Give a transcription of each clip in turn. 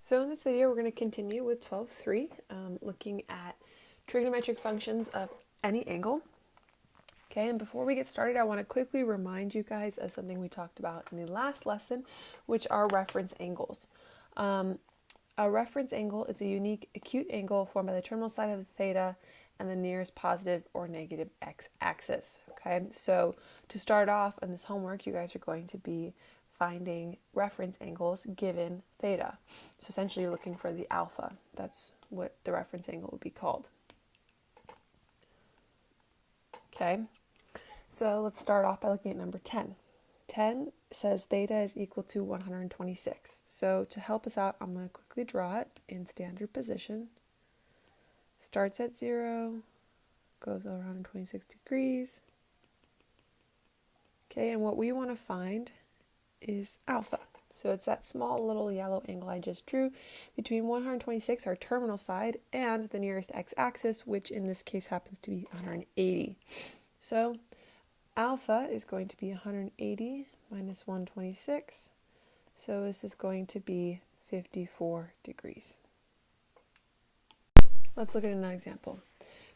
So in this video, we're going to continue with 12.3, looking at trigonometric functions of any angle. Okay, and before we get started, I want to quickly remind you guys of something we talked about in the last lesson, which are reference angles. A reference angle is a unique acute angle formed by the terminal side of theta and the nearest positive or negative x-axis. Okay, so to start off in this homework, you guys are going to be finding reference angles given theta. So essentially you're looking for the alpha. That's what the reference angle would be called. Okay, so let's start off by looking at number 10. 10 says theta is equal to 126. So to help us out, I'm going to quickly draw it in standard position. Starts at 0, goes around 26 degrees. Okay, and what we want to find is alpha. So it's that small little yellow angle I just drew between 126, our terminal side, and the nearest x-axis, which in this case happens to be 180. So alpha is going to be 180 minus 126. So this is going to be 54 degrees. Let's look at another example.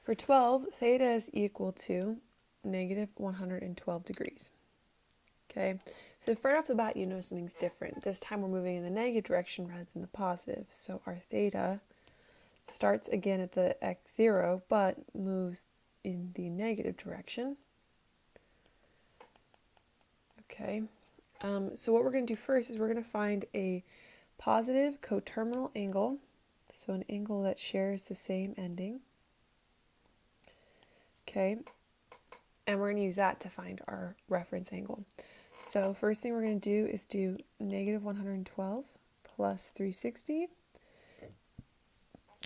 For 12, theta is equal to negative 112 degrees. Okay, so right off the bat, you know something's different. This time we're moving in the negative direction rather than the positive. So our theta starts again at the x0, but moves in the negative direction. Okay, so what we're going to do first is we're going to find a positive coterminal angle, so an angle that shares the same ending. Okay, and we're going to use that to find our reference angle. So first thing we're going to do is do negative 112 plus 360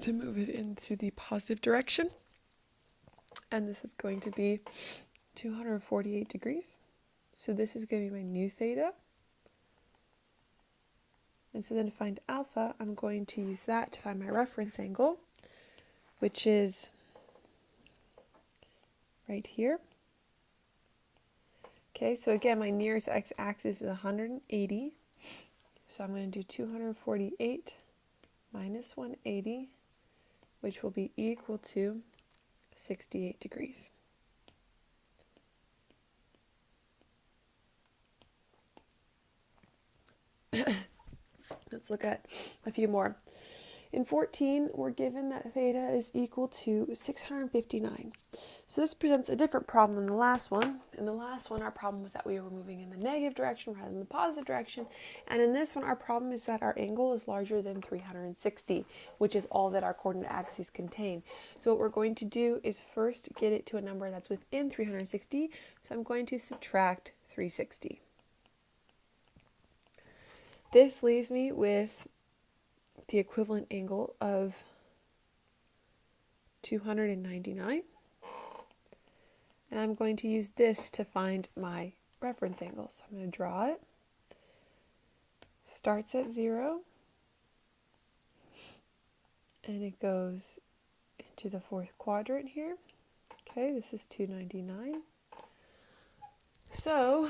to move it into the positive direction. And this is going to be 248 degrees. So this is going to be my new theta. And so then to find alpha, I'm going to use that to find my reference angle, which is right here. Okay, so again, my nearest x-axis is 180. So I'm going to do 248 minus 180, which will be equal to 68 degrees. Let's look at a few more. In 14, we're given that theta is equal to 659. So this presents a different problem than the last one. In the last one, our problem was that we were moving in the negative direction rather than the positive direction. And in this one, our problem is that our angle is larger than 360, which is all that our coordinate axes contain. So what we're going to do is first get it to a number that's within 360. So I'm going to subtract 360. This leaves me with the equivalent angle of 299. And I'm going to use this to find my reference angle. So I'm going to draw it. Starts at 0. And it goes into the fourth quadrant here. Okay, this is 299. So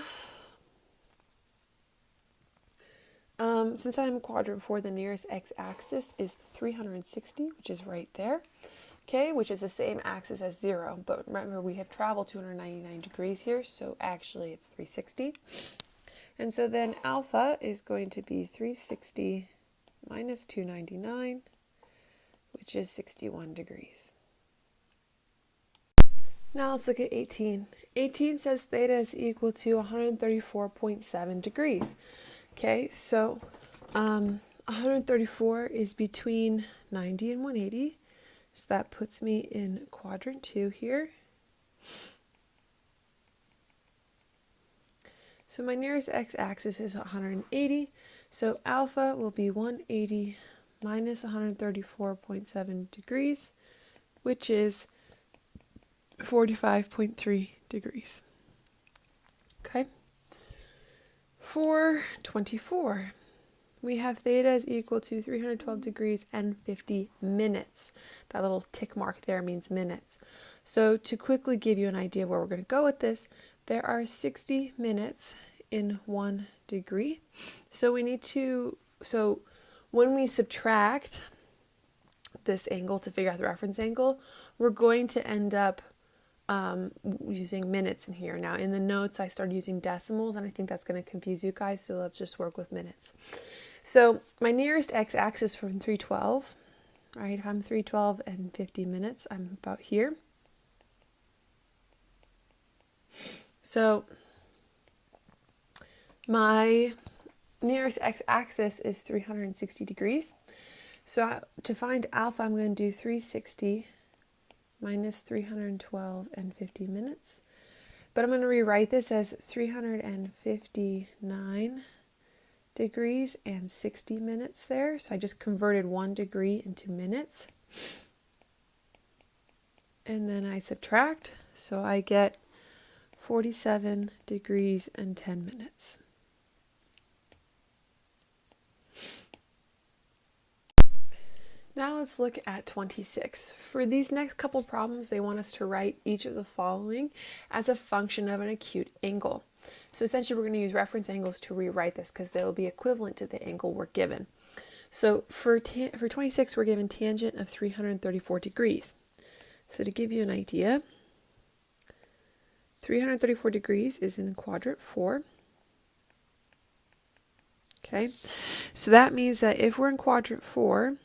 since I'm in quadrant 4, the nearest x-axis is 360, which is right there, okay, which is the same axis as 0. But remember, we have traveled 299 degrees here, so actually it's 360. And so then alpha is going to be 360 minus 299, which is 61 degrees. Now let's look at 18. 18 says theta is equal to 134.7 degrees. Okay, so 134 is between 90 and 180, so that puts me in quadrant 2 here. So my nearest x-axis is 180, so alpha will be 180 minus 134.7 degrees, which is 45.3 degrees. Okay. For 24, we have theta is equal to 312 degrees and 50 minutes. That little tick mark there means minutes. So to quickly give you an idea of where we're going to go with this, there are 60 minutes in 1 degree. So When we subtract this angle to figure out the reference angle, we're going to end up using minutes in here. Now in the notes I started using decimals, and I think that's going to confuse you guys, so let's just work with minutes. So my nearest x-axis from 312, right, if I'm 312 and 50 minutes, I'm about here. So my nearest x-axis is 360 degrees. So to find alpha, I'm going to do 360 minus 312 and 50 minutes. But I'm going to rewrite this as 359 degrees and 60 minutes there. So I just converted 1 degree into minutes. And then I subtract. So I get 47 degrees and 10 minutes. Now let's look at 26. For these next couple problems, they want us to write each of the following as a function of an acute angle. So essentially we're going to use reference angles to rewrite this because they'll be equivalent to the angle we're given. So for 26, we're given tangent of 334 degrees. So to give you an idea, 334 degrees is in quadrant 4. Okay, so that means that if we're in quadrant 4,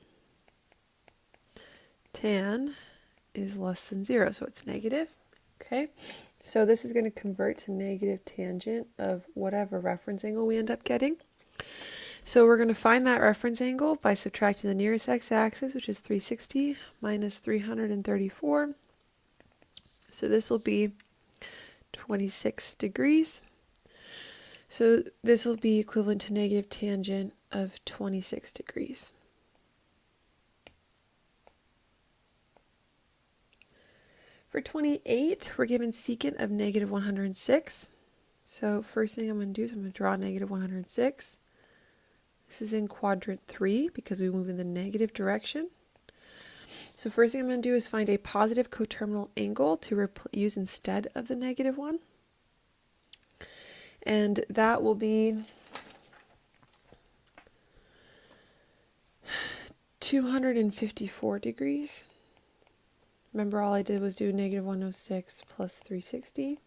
tan is less than 0, so it's negative. Okay, so this is going to convert to negative tangent of whatever reference angle we end up getting. So we're going to find that reference angle by subtracting the nearest x-axis, which is 360 minus 334. So this will be 26 degrees. So this will be equivalent to negative tangent of 26 degrees. For 28, we're given secant of negative 106. So first thing I'm going to do is I'm going to draw negative 106. This is in quadrant 3 because we move in the negative direction. So first thing I'm going to do is find a positive coterminal angle to use instead of the negative one. And that will be 254 degrees. Remember, all I did was do negative 106 plus 360.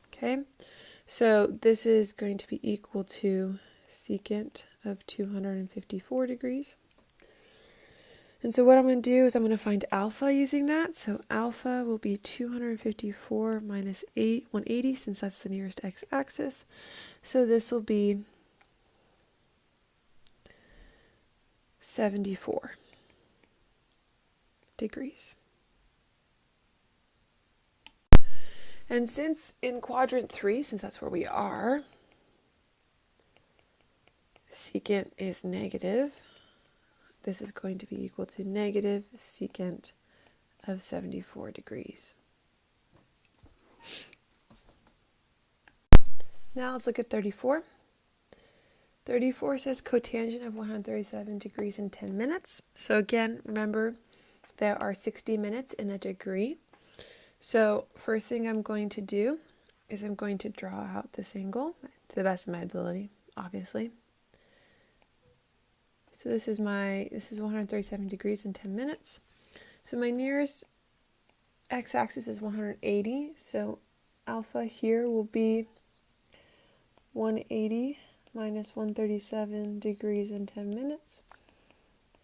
Okay, so this is going to be equal to secant of 254 degrees. And so what I'm going to do is I'm going to find alpha using that. So alpha will be 254 minus 180, since that's the nearest x-axis. So this will be 74 degrees. And since in quadrant 3, since that's where we are, secant is negative, this is going to be equal to negative secant of 74 degrees. Now let's look at 34. 34 says cotangent of 137 degrees in 10 minutes. So again, remember, there are 60 minutes in a degree. So first thing I'm going to do is I'm going to draw out this angle to the best of my ability, obviously. So this is 137 degrees in 10 minutes. So my nearest x-axis is 180. So alpha here will be 180 minus 137 degrees in 10 minutes.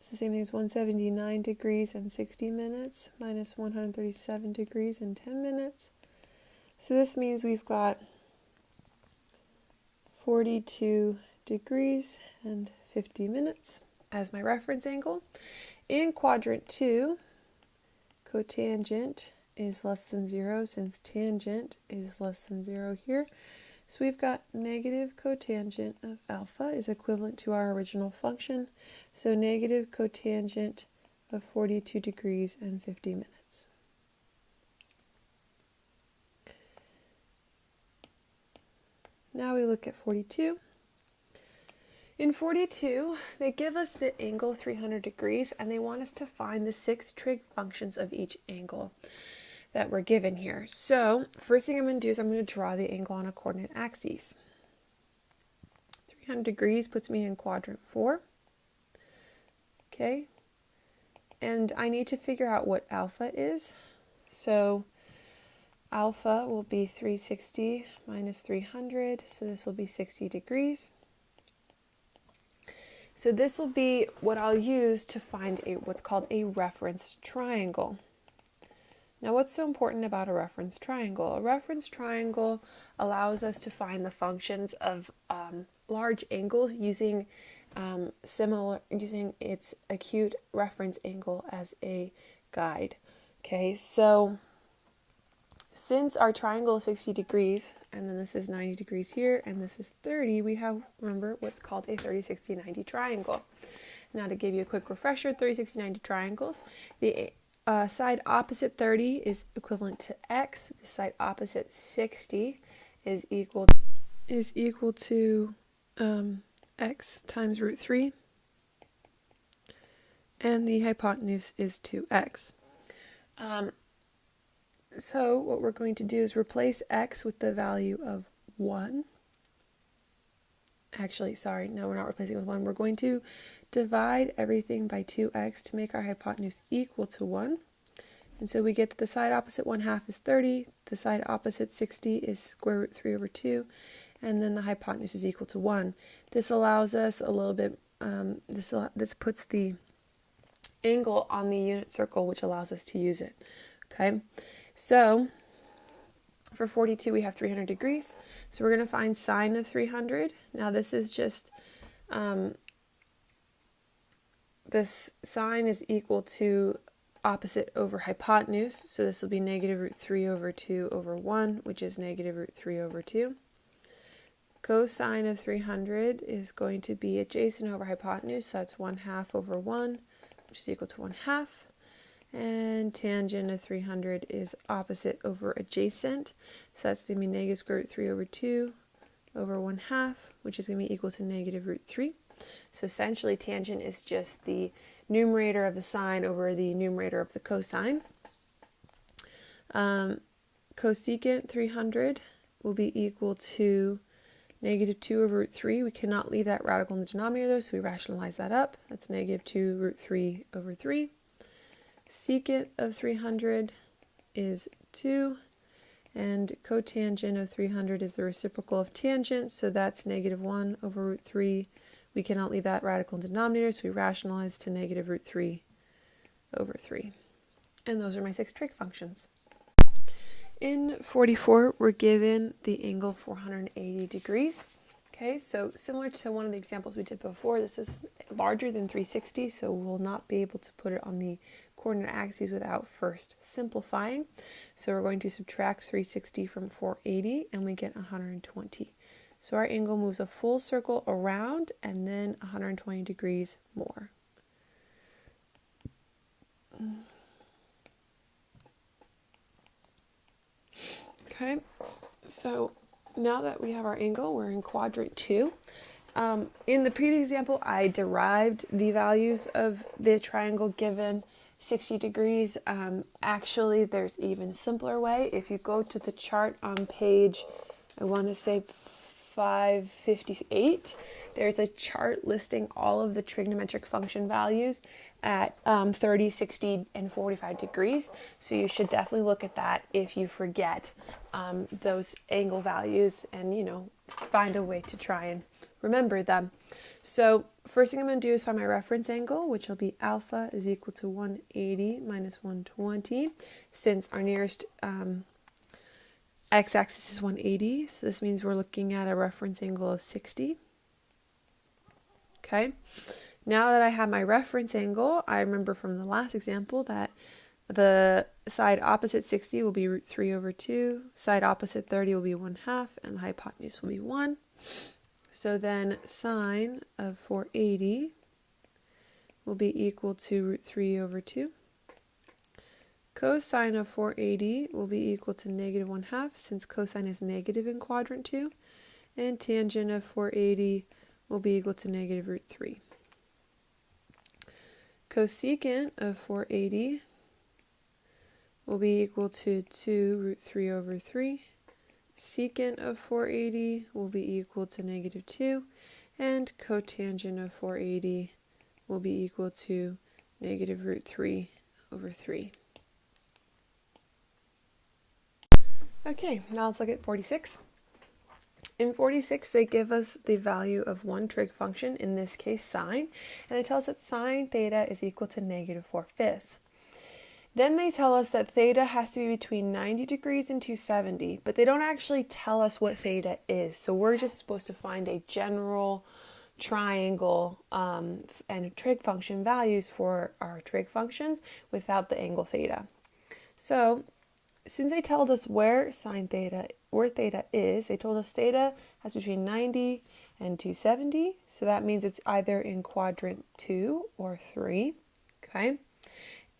It's the same thing as 179 degrees and 60 minutes minus 137 degrees in 10 minutes. So this means we've got 42 degrees and 50 minutes as my reference angle. In quadrant 2, cotangent is less than 0 since tangent is less than 0 here. So we've got negative cotangent of alpha is equivalent to our original function. So negative cotangent of 42 degrees and 50 minutes. Now we look at 42. In 42, they give us the angle 300 degrees and they want us to find the 6 trig functions of each angle that we're given here. So first thing I'm going to do is I'm going to draw the angle on a coordinate axis. 300 degrees puts me in quadrant 4. Okay, and I need to figure out what alpha is. So alpha will be 360 minus 300, so this will be 60 degrees. So this will be what I'll use to find what's called a reference triangle. Now, what's so important about a reference triangle? A reference triangle allows us to find the functions of large angles using using its acute reference angle as a guide. Okay, so since our triangle is 60 degrees, and then this is 90 degrees here, and this is 30, we have, remember, what's called a 30, 60, 90 triangle. Now, to give you a quick refresher, 30, 60, 90 triangles, the side opposite 30 is equivalent to x. The side opposite 60 is equal to x times root 3, and the hypotenuse is 2x. So what we're going to do is replace x with the value of 1. Actually, sorry, no, we're not replacing it with 1. We're going to divide everything by 2x to make our hypotenuse equal to 1. And so we get that the side opposite 1/2 is 30, the side opposite 60 is square root 3 over 2, and then the hypotenuse is equal to 1. This allows us a little bit, this puts the angle on the unit circle, which allows us to use it. Okay, so for 42 we have 300 degrees, so we're going to find sine of 300. Now this is just, this sine is equal to opposite over hypotenuse, so this will be negative root 3 over 2 over 1, which is negative root 3 over 2. Cosine of 300 is going to be adjacent over hypotenuse, so that's 1/2 over 1, which is equal to 1/2. And tangent of 300 is opposite over adjacent, so that's going to be negative square root 3 over 2 over 1/2, which is going to be equal to negative root 3. So essentially tangent is just the numerator of the sine over the numerator of the cosine. Cosecant 300 will be equal to negative 2 over root 3. We cannot leave that radical in the denominator though, so we rationalize that up. That's negative 2 root 3 over 3. Secant of 300 is 2, and cotangent of 300 is the reciprocal of tangent, so that's negative 1 over root 3. We cannot leave that radical in the denominator, so we rationalize to negative root 3 over 3. And those are my 6 trig functions. In 44, we're given the angle 480 degrees. Okay, so similar to one of the examples we did before, this is larger than 360, so we'll not be able to put it on the coordinate axes without first simplifying. So we're going to subtract 360 from 480, and we get 120. So our angle moves a full circle around and then 120 degrees more. Okay, so now that we have our angle, we're in quadrant 2. In the previous example, I derived the values of the triangle given 60 degrees. Actually, there's an even simpler way. If you go to the chart on page, I want to say 558, there's a chart listing all of the trigonometric function values at 30, 60, and 45 degrees. So you should definitely look at that if you forget those angle values and, find a way to try and remember them. So first thing I'm going to do is find my reference angle, which will be alpha is equal to 180 minus 120. Since our nearest x-axis is 180, so this means we're looking at a reference angle of 60. Okay, now that I have my reference angle, I remember from the last example that the side opposite 60 will be root 3 over 2, side opposite 30 will be 1/2, and the hypotenuse will be 1. So then sine of 480 will be equal to root 3 over 2. Cosine of 480 will be equal to negative 1/2, since cosine is negative in quadrant 2, and tangent of 480 will be equal to negative root 3. Cosecant of 480 will be equal to 2 root 3 over 3. Secant of 480 will be equal to negative 2, and cotangent of 480 will be equal to negative root 3 over 3. Okay, now let's look at 46. In 46, they give us the value of one trig function, in this case sine, and they tell us that sine theta is equal to negative 4/5. Then they tell us that theta has to be between 90 degrees and 270, but they don't actually tell us what theta is. So we're just supposed to find a general triangle and trig function values for our trig functions without the angle theta. So since they told us where theta is, they told us theta has between 90 and 270. So that means it's either in quadrant 2 or 3. Okay.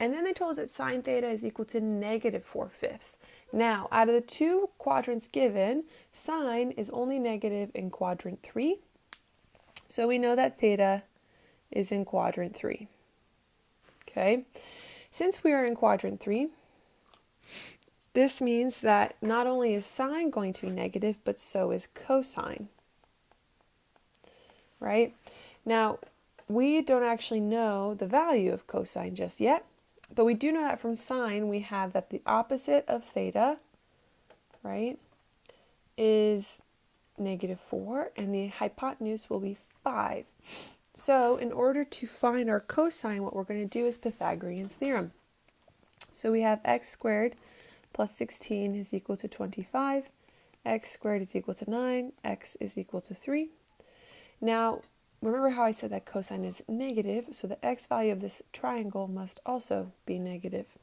And then they told us that sine theta is equal to negative 4/5. Now, out of the two quadrants given, sine is only negative in quadrant 3. So we know that theta is in quadrant 3. Okay. Since we are in quadrant 3, this means that not only is sine going to be negative, but so is cosine. Right? Now, we don't actually know the value of cosine just yet, but we do know that from sine we have that the opposite of theta, right, is negative 4, and the hypotenuse will be 5. So in order to find our cosine, what we're going to do is Pythagorean's theorem. So we have x squared plus 16 is equal to 25, x squared is equal to 9, x is equal to 3. Now, remember how I said that cosine is negative, so the x value of this triangle must also be negative.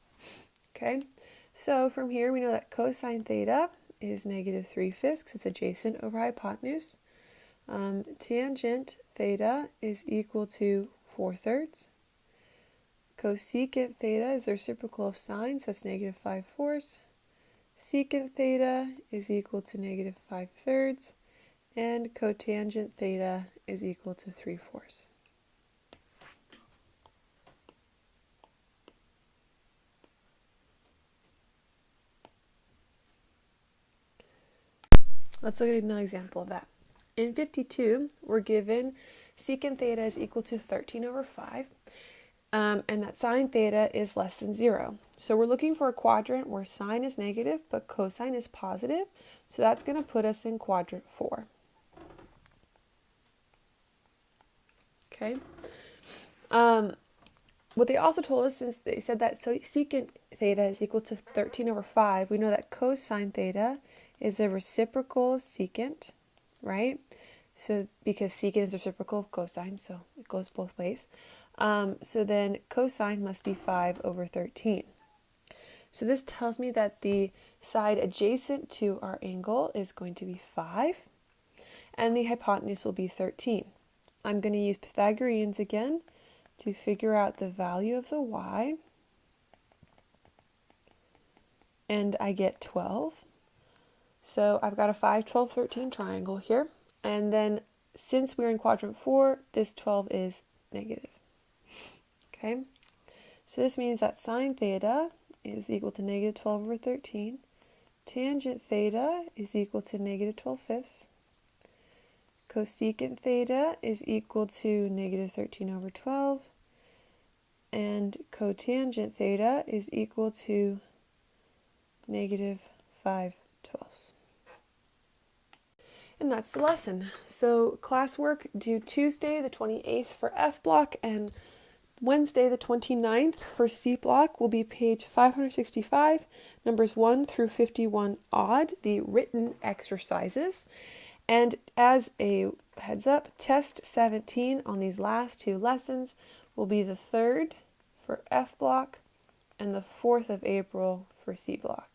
Okay, so from here we know that cosine theta is negative 3/5 because it's adjacent over hypotenuse. Tangent theta is equal to 4/3. Cosecant theta is the reciprocal of sine, so that's negative 5/4. Secant theta is equal to negative 5/3. And cotangent theta is equal to 3/4. Let's look at another example of that. In 52, we're given secant theta is equal to 13 over 5, and that sine theta is less than 0. So we're looking for a quadrant where sine is negative, but cosine is positive. So that's going to put us in quadrant 4. Okay. What they also told us, since they said that secant theta is equal to 13 over 5, we know that cosine theta is the reciprocal of secant, right? So because secant is the reciprocal of cosine, so it goes both ways. So then cosine must be 5 over 13. So this tells me that the side adjacent to our angle is going to be 5, and the hypotenuse will be 13. I'm going to use Pythagoreans again to figure out the value of the y, and I get 12. So I've got a 5, 12, 13 triangle here, and then since we're in quadrant 4, this 12 is negative. Okay, so this means that sine theta is equal to negative 12 over 13, tangent theta is equal to negative 12/5, cosecant theta is equal to negative 13 over 12, and cotangent theta is equal to negative 5/12. And that's the lesson. So classwork due Tuesday the 28th for F block and Wednesday the 29th for C block will be page 565, numbers 1 through 51 odd, the written exercises. And as a heads up, test 17 on these last two lessons will be the 3rd for F block and the 4th of April for C block.